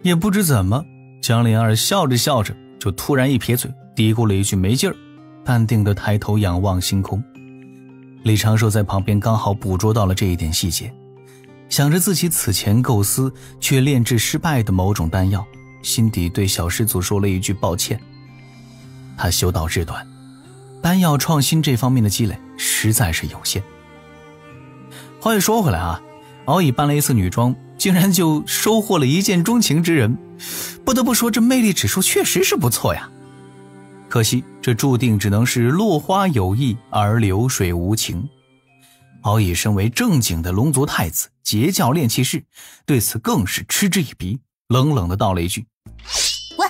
也不知怎么，江灵儿笑着笑着就突然一撇嘴，嘀咕了一句没劲儿，淡定地抬头仰望星空。李长寿在旁边刚好捕捉到了这一点细节，想着自己此前构思却炼制失败的某种丹药，心底对小师祖说了一句抱歉。他修道日短，丹药创新这方面的积累实在是有限。话又说回来啊，敖乙扮了一次女装，竟然就收获了一见钟情之人，不得不说这魅力指数确实是不错呀。可惜这注定只能是落花有意而流水无情。敖乙身为正经的龙族太子，截教炼气士，对此更是嗤之以鼻，冷冷地道了一句：喂！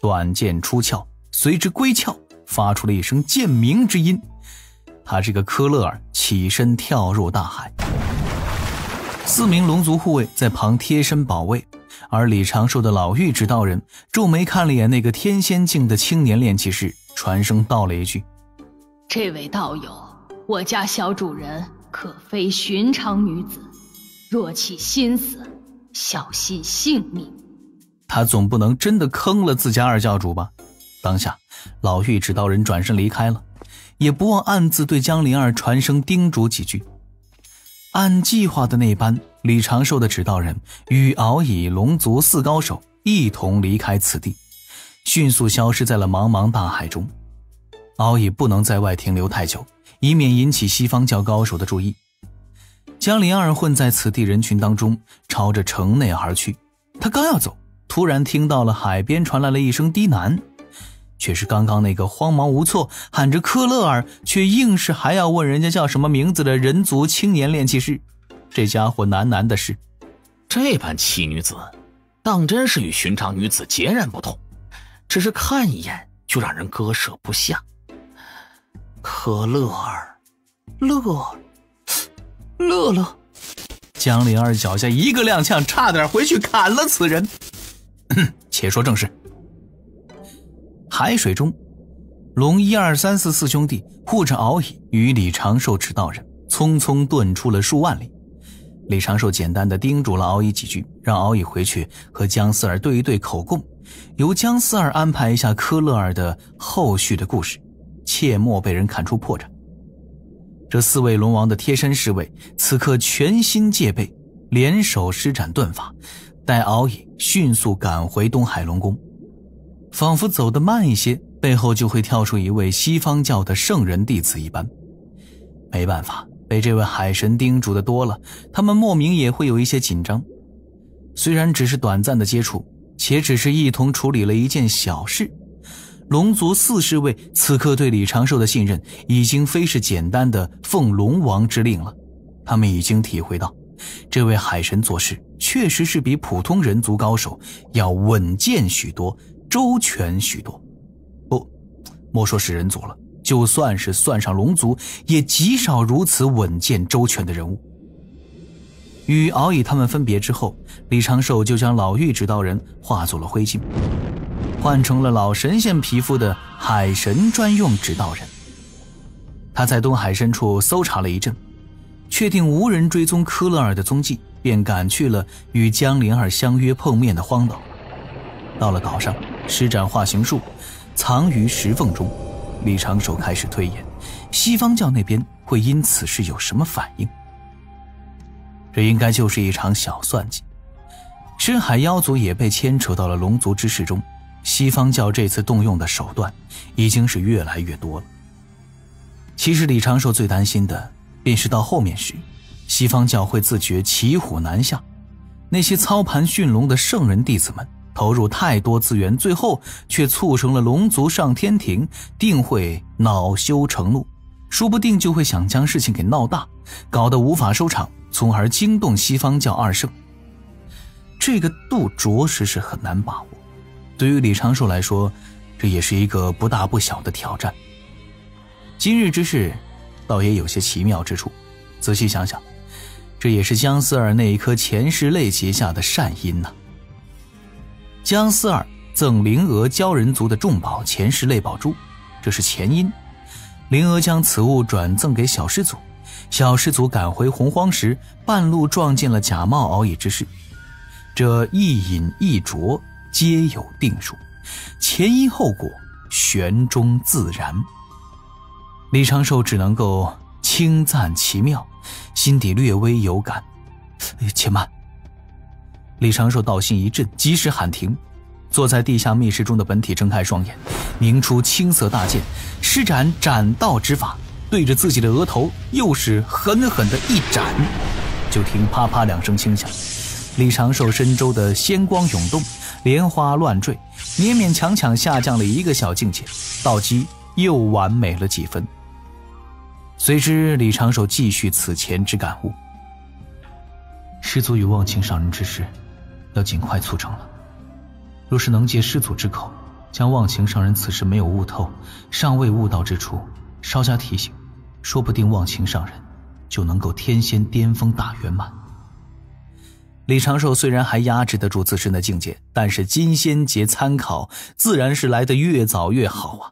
短剑出鞘，随之归鞘，发出了一声剑鸣之音。他这个科勒尔起身跳入大海。4名龙族护卫在旁贴身保卫，而李长寿的老妪指导人皱眉看了眼那个天仙境的青年炼气士，传声道了一句：这位道友，我家小主人可非寻常女子，若起心思，小心性命。他总不能真的坑了自家二教主吧？当下老妪指导人转身离开了，也不忘暗自对江灵儿传声叮嘱几句。按计划的那般，李长寿的指导人与敖乙龙族4高手一同离开此地，迅速消失在了茫茫大海中。敖乙不能在外停留太久，以免引起西方教高手的注意。江灵儿混在此地人群当中，朝着城内而去。他刚要走，突然听到了海边传来了一声低喃，却是刚刚那个慌忙无措喊着科勒尔，却硬是还要问人家叫什么名字的人族青年炼气士。这家伙喃喃的是：这般奇女子当真是与寻常女子截然不同，只是看一眼就让人割舍不下。科勒尔，乐乐。江灵儿脚下一个踉跄，差点回去砍了此人。且说正事。海水中，龙1、2、3、4四兄弟护着敖乙与李长寿指导人匆匆遁出了数万里。李长寿简单的叮嘱了敖乙几句，让敖乙回去和姜思儿对一对口供，由姜思儿安排一下科勒尔的后续的故事，切莫被人看出破绽。这4位龙王的贴身侍卫此刻全心戒备，联手施展遁法，带敖乙迅速赶回东海龙宫。仿佛走得慢一些，背后就会跳出一位西方教的圣人弟子一般。没办法，被这位海神叮嘱的多了，他们莫名也会有一些紧张。虽然只是短暂的接触，且只是一同处理了一件小事，龙族4侍卫此刻对李长寿的信任已经非是简单的奉龙王之令了。他们已经体会到，这位海神做事确实是比普通人族高手要稳健许多，周全许多。不，莫说是人族了，就算是算上龙族，也极少如此稳健周全的人物。与敖乙他们分别之后，李长寿就将老妪指导人化作了灰烬，换成了老神仙皮肤的海神专用指导人。他在东海深处搜查了一阵，确定无人追踪科勒尔的踪迹，便赶去了与江灵儿相约碰面的荒岛。到了岛上，施展化形术，藏于石缝中。李长寿开始推演，西方教那边会因此事有什么反应。这应该就是一场小算计。深海妖族也被牵扯到了龙族之事中，西方教这次动用的手段已经是越来越多了。其实李长寿最担心的便是到后面时，西方教会自觉骑虎难下，那些操盘驯龙的圣人弟子们投入太多资源，最后却促成了龙族上天庭，定会恼羞成怒，说不定就会想将事情给闹大，搞得无法收场，从而惊动西方教二圣。这个度着实是很难把握，对于李长寿来说，这也是一个不大不小的挑战。今日之事倒也有些奇妙之处，仔细想想，这也是姜思儿那一颗前世泪结下的善因呐。姜思儿赠灵娥鲛人族的重宝前世泪宝珠，这是前因。灵娥将此物转赠给小师祖，小师祖赶回洪荒时，半路撞见了假冒敖乙之事。这一饮一啄皆有定数，前因后果玄中自然。李长寿只能够轻赞其妙，心底略微有感。且慢！李长寿道心一震，及时喊停。坐在地下密室中的本体睁开双眼，鸣出青色大剑，施展斩道之法，对着自己的额头又是狠狠的一斩。就听啪啪两声轻响，李长寿身周的仙光涌动，莲花乱坠，勉勉强强下降了一个小境界，道基又完美了几分。随之李长寿继续此前之感悟：师祖与忘情上人之事要尽快促成了，若是能借师祖之口将忘情上人此时没有悟透，尚未悟道之处稍加提醒，说不定忘情上人就能够天仙巅峰大圆满。李长寿虽然还压制得住自身的境界，但是金仙节参考自然是来得越早越好啊。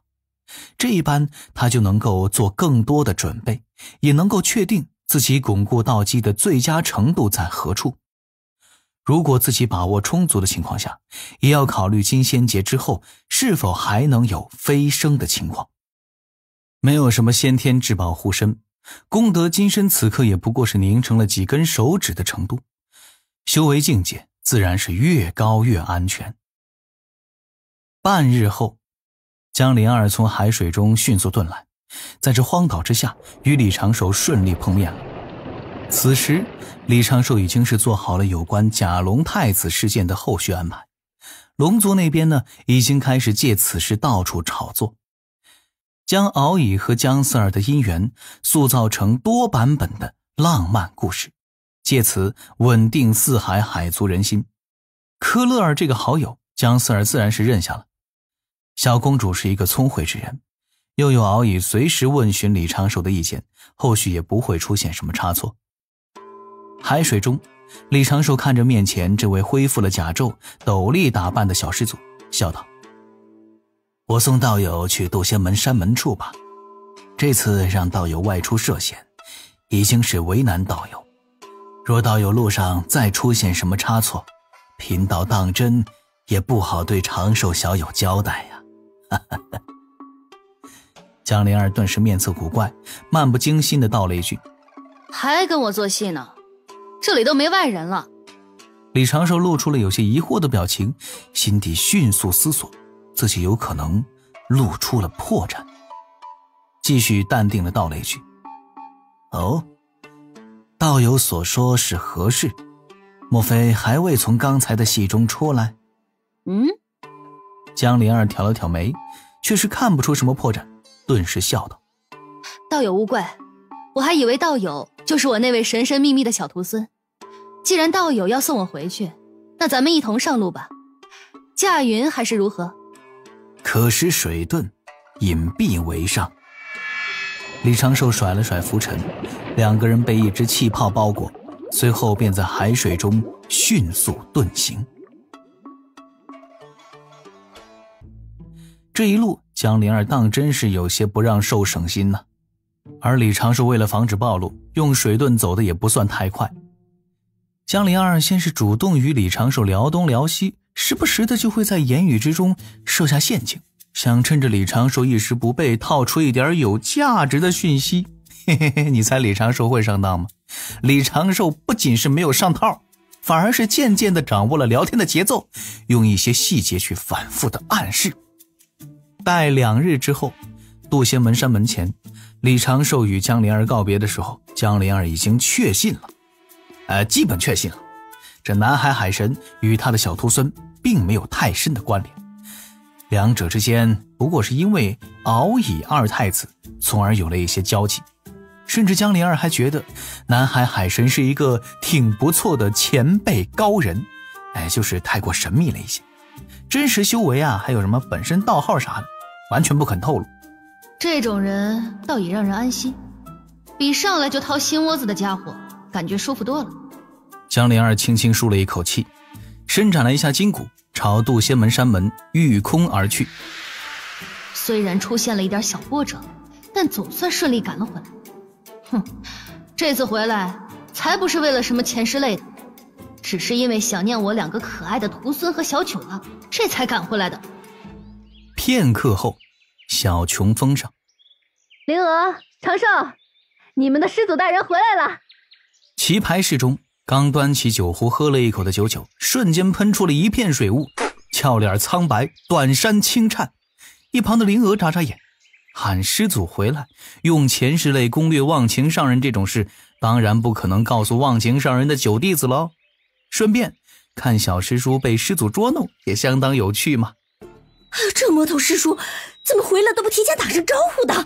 这一般他就能够做更多的准备，也能够确定自己巩固道基的最佳程度在何处。如果自己把握充足的情况下，也要考虑金仙节之后是否还能有飞升的情况。没有什么先天至宝护身，功德金身此刻也不过是凝成了几根手指的程度，修为境界自然是越高越安全。半日后，江灵儿从海水中迅速遁来，在这荒岛之下与李长寿顺利碰面了。此时李长寿已经是做好了有关假龙太子事件的后续安排，龙族那边呢已经开始借此事到处炒作，将敖乙和姜四儿的姻缘塑造成多版本的浪漫故事，借此稳定四海海族人心。科勒尔这个好友，姜四儿自然是认下了。小公主是一个聪慧之人，又有敖乙随时问询李长寿的意见，后续也不会出现什么差错。海水中，李长寿看着面前这位恢复了甲胄、斗笠打扮的小师祖，笑道：我送道友去渡仙门山门处吧，这次让道友外出涉险，已经是为难道友，若道友路上再出现什么差错，贫道当真也不好对长寿小友交代呀。江灵儿顿时面色古怪，漫不经心地道了一句：还跟我做戏呢，这里都没外人了。李长寿露出了有些疑惑的表情，心底迅速思索自己有可能露出了破绽，继续淡定地道了一句：哦，道友所说是何事？莫非还未从刚才的戏中出来？江灵儿挑了挑眉，却是看不出什么破绽，顿时笑道：道友勿怪，我还以为道友就是我那位神神秘秘的小徒孙。既然道友要送我回去，那咱们一同上路吧。驾云还是如何？可使水遁，隐蔽为上。李长寿甩了甩浮尘，两个人被一只气泡包裹，随后便在海水中迅速遁形。这一路江灵儿当真是有些不让寿省心呢，而李长寿为了防止暴露，用水遁走的也不算太快。江灵儿先是主动与李长寿聊东聊西，时不时的就会在言语之中设下陷阱，想趁着李长寿一时不备套出一点有价值的讯息。嘿嘿嘿，你猜李长寿会上当吗？李长寿不仅是没有上套，反而是渐渐地掌握了聊天的节奏，用一些细节去反复的暗示。待2日之后，渡仙门山门前，李长寿与江灵儿告别的时候，江灵儿已经确信了，基本确信了，这南海海神与他的小徒孙并没有太深的关联，两者之间不过是因为敖乙二太子，从而有了一些交集。甚至江灵儿还觉得南海海神是一个挺不错的前辈高人，就是太过神秘了一些，真实修为啊，还有什么本身道号啥的，完全不肯透露。这种人倒也让人安心，比上来就掏心窝子的家伙感觉舒服多了。江灵儿轻轻舒了一口气，伸展了一下筋骨，朝渡仙门山门御空而去。虽然出现了一点小波折，但总算顺利赶了回来。这次回来才不是为了什么前世类的，只是因为想念我2个可爱的徒孙和小九了，这才赶回来的。片刻后，小琼峰上，灵娥、长寿，你们的师祖大人回来了。棋牌室中，刚端起酒壶喝了一口的九九，瞬间喷出了一片水雾，俏脸苍白，短衫轻颤。一旁的灵娥眨眨眼，喊师祖回来，用前世类攻略忘情上人这种事，当然不可能告诉忘情上人的九弟子喽。顺便看小师叔被师祖捉弄，也相当有趣嘛。这魔头师叔怎么回来都不提前打声招呼的？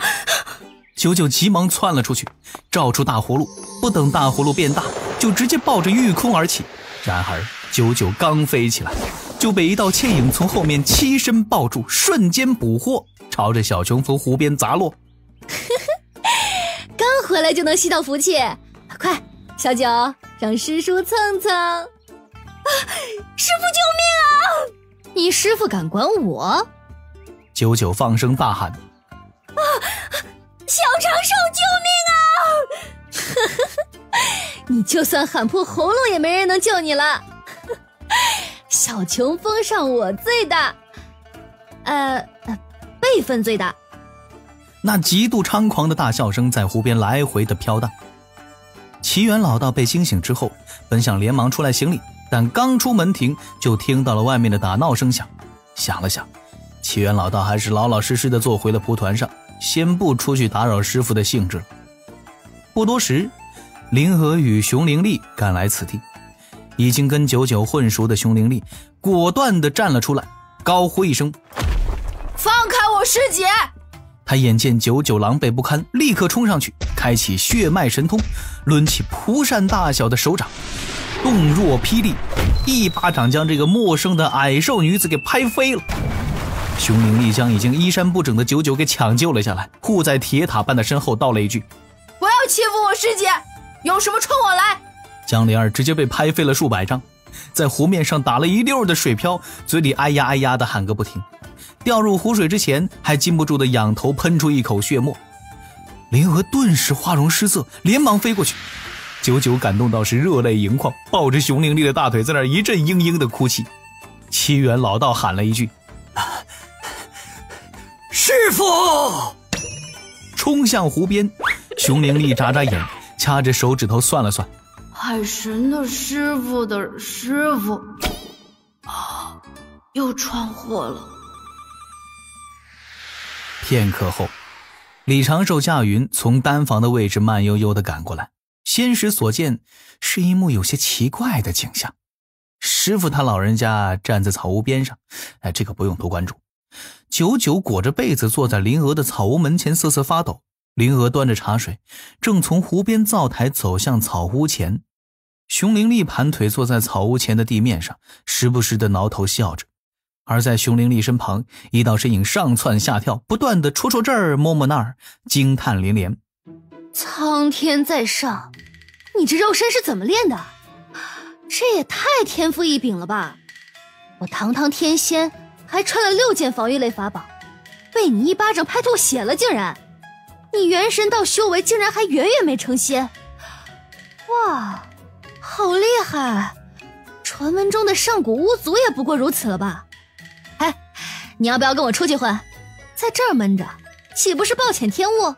九九急忙窜了出去，照出大葫芦，不等大葫芦变大，就直接抱着御空而起。然而九九刚飞起来，就被一道倩影从后面欺身抱住，瞬间捕获，朝着小琼峰湖边砸落。刚回来就能吸到福气，快，小九，让师叔蹭蹭。师父救命啊！你师父敢管我？九九放声大喊：小长寿救命啊！你就算喊破喉咙也没人能救你了。小琼峰上我最大，辈分最大。那极度猖狂的大笑声在湖边来回的飘荡。奇缘老道被惊醒之后，本想连忙出来行礼，但刚出门庭就听到了外面的打闹声响。想了想，奇缘老道还是老老实实的坐回了蒲团上，先不出去打扰师傅的兴致了。不多时，灵娥与熊灵力赶来此地，已经跟九九混熟的熊灵力果断地站了出来，高呼一声：放开我师姐！他眼见九九狼狈不堪，立刻冲上去，开启血脉神通，抡起蒲扇大小的手掌，动若霹雳，一巴掌将这个陌生的矮瘦女子给拍飞了。熊灵力将已经衣衫不整的九九给抢救了下来，护在铁塔般的身后道了一句：不要欺负我师姐，有什么冲我来。江灵儿直接被拍飞了数百丈，在湖面上打了一溜的水漂，嘴里哎呀哎呀的喊个不停，掉入湖水之前还禁不住的仰头喷出一口血沫。灵娥顿时花容失色，连忙飞过去，九九感动到是热泪盈眶，抱着熊灵力的大腿在那一阵嘤嘤的哭泣。七元老道喊了一句：师父！冲向湖边，熊灵力眨眨眼，掐着手指头算了算，海神的师傅的师傅又闯祸了。片刻后，李长寿驾云从丹房的位置慢悠悠地赶过来，先时所见是一幕有些奇怪的景象。师傅他老人家站在草屋边上，这个不用多关注。九九裹着被子坐在灵娥的草屋门前瑟瑟发抖，灵娥端着茶水正从湖边灶台走向草屋前。熊灵力盘腿坐在草屋前的地面上，时不时地挠头笑着。而在熊灵力身旁，一道身影上蹿下跳，不断地戳戳这儿摸摸那儿，惊叹连连。苍天在上，你这肉身是怎么练的？这也太天赋异禀了吧！我堂堂天仙还穿了6件防御类法宝，被你一巴掌拍吐血了竟然！你元神到修为竟然还远远没成仙！哇，好厉害！传闻中的上古巫族也不过如此了吧？哎，你要不要跟我出去混？在这儿闷着，岂不是暴殄天物？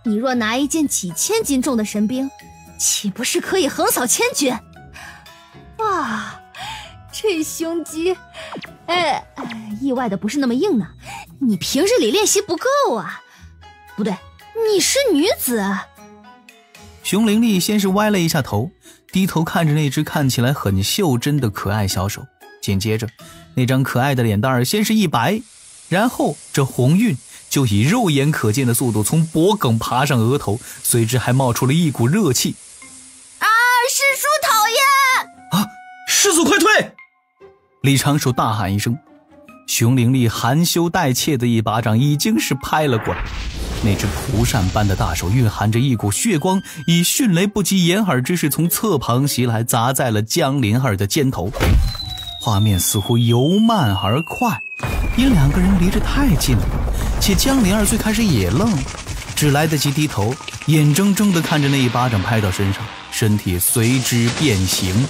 你若拿一件几千斤重的神兵，岂不是可以横扫千军？哇，这胸肌，意外的不是那么硬呢。你平日里练习不够啊？不对，你是女子。熊灵力先是歪了一下头，低头看着那只看起来很袖珍的可爱小手，紧接着那张可爱的脸蛋先是一白，然后这红晕就以肉眼可见的速度从脖颈爬上额头，随之还冒出了一股热气。师叔讨厌！师祖快退！李长寿大喊一声，熊灵力含羞带怯的一巴掌已经是拍了过来，那只蒲扇般的大手蕴含着一股血光，以迅雷不及掩耳之势从侧旁袭来，砸在了江灵儿的肩头。画面似乎由慢而快，因2个人离着太近了，且江灵儿最开始也愣，只来得及低头，眼睁睁地看着那一巴掌拍到身上，身体随之变形。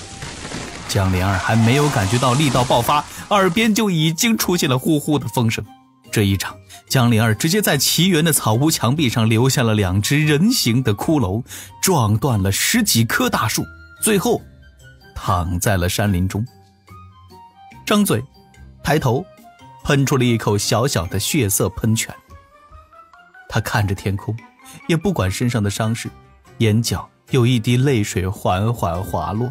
江莲儿还没有感觉到力道爆发，耳边就已经出现了呼呼的风声。这一掌，江莲儿直接在奇缘的草屋墙壁上留下了2只人形的骷髅，撞断了10几棵大树，最后躺在了山林中。张嘴抬头，喷出了一口小小的血色喷泉。他看着天空，也不管身上的伤势，眼角有一滴泪水缓缓滑落。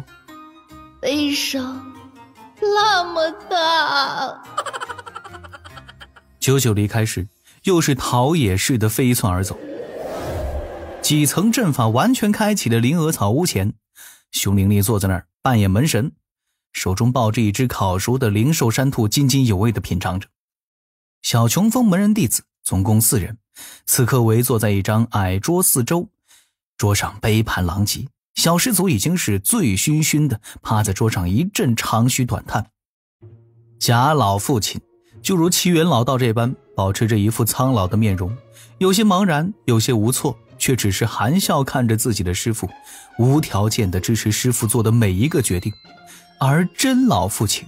悲伤那么大。九九离开时，又是逃也似的飞窜而走。几层阵法完全开启的灵娥草屋前，熊灵力坐在那儿扮演门神，手中抱着一只烤熟的灵兽山兔，津津有味地品尝着。小琼峰门人弟子总共4人，此刻围坐在一张矮桌四周，桌上杯盘狼藉，小师祖已经是醉醺醺的趴在桌上一阵长吁短叹。贾老父亲就如奇缘老道这般，保持着一副苍老的面容，有些茫然，有些无措，却只是含笑看着自己的师父，无条件地支持师父做的每一个决定。而真老父亲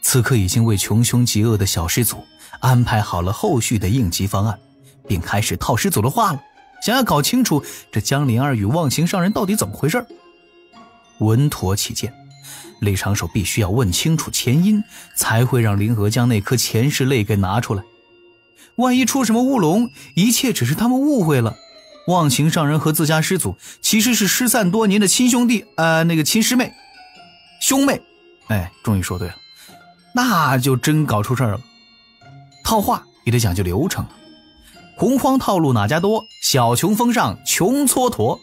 此刻已经为穷凶极恶的小师祖安排好了后续的应急方案，并开始套师祖的话了，想要搞清楚这江灵儿与忘情上人到底怎么回事。稳妥起见，李长寿必须要问清楚前因，才会让灵娥将那颗前世泪给拿出来。万一出什么乌龙，一切只是他们误会了，忘情上人和自家师祖其实是失散多年的亲兄弟，亲师妹兄妹，终于说对了，那就真搞出事儿了。套话也得讲究流程，洪荒套路哪家多，小穷峰上穷蹉跎。